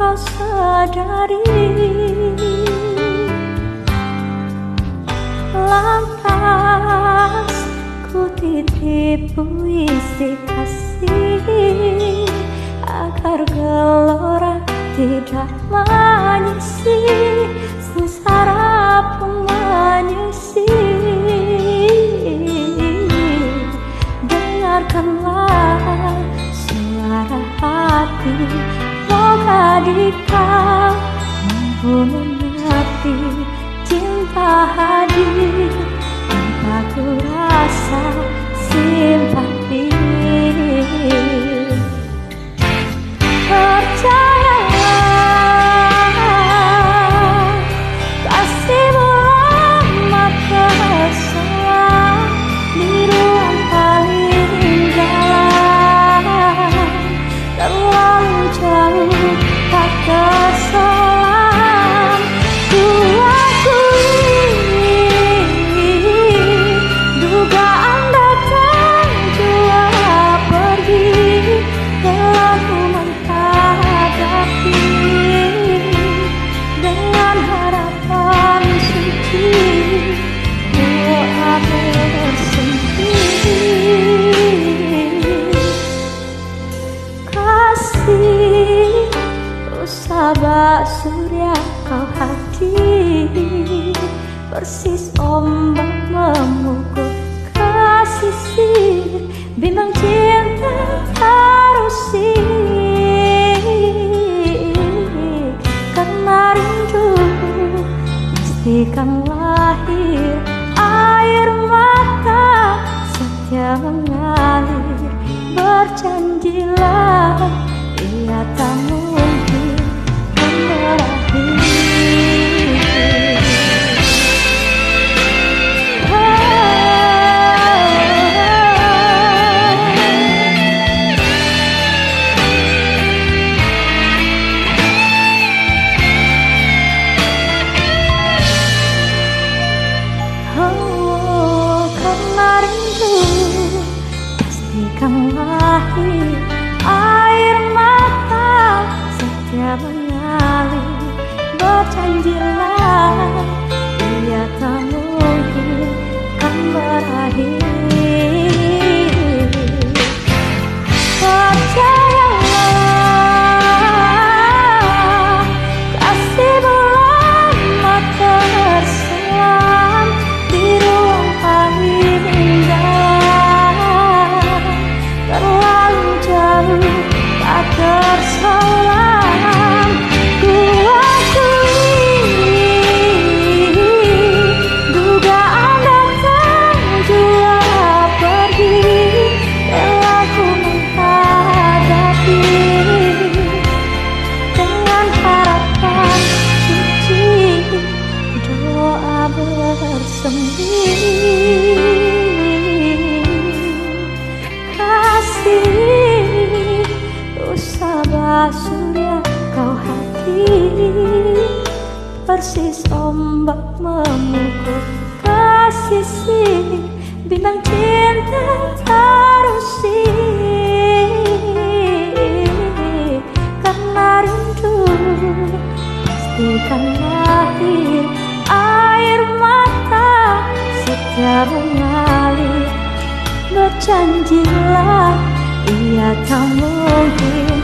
kau sadari. Lantas ku titip puisi kasih agar gelora tidak menyisi, sengsara pun menyisi. Dengarkanlah suara hati, moga di kau mampu mengerti cinta hadir tanpa ku rasa simpati. Percayalah, kasihmu amat terselam di ruang paling dalam, terlalu jauh tak terselam. Ku akui dugaan datang jua pergi, telah ku menghadapi dengan harapan suci, doa bersendiri. Kasih sahabat surya kau hadir, persis ombak memukul kasih sir, bimbang cinta terusik. Karena rindu pastikan lahir, air mata setia mengalir. Berjanjilah ia tak mungkin berakhir. Karena rindu pastikan lahir, air mata setia mengalir. Berjanjilah ia tak mungkin kan berakhir. Percayalah, kasihmu amat terselam di ruang paling dalam, terlalu jauh tak terselam. Ku akui dugaan datang jua pergi, telah ku menghadapi dengan harapan suci, doa bersendiri. Kasih sahabat surya kau hadir, persis ombak memukul kasih sir, bintang cinta terusik. Karena rindu pastikan lahir, air mata setia mengalir. Berjanjilah ia tak mungkin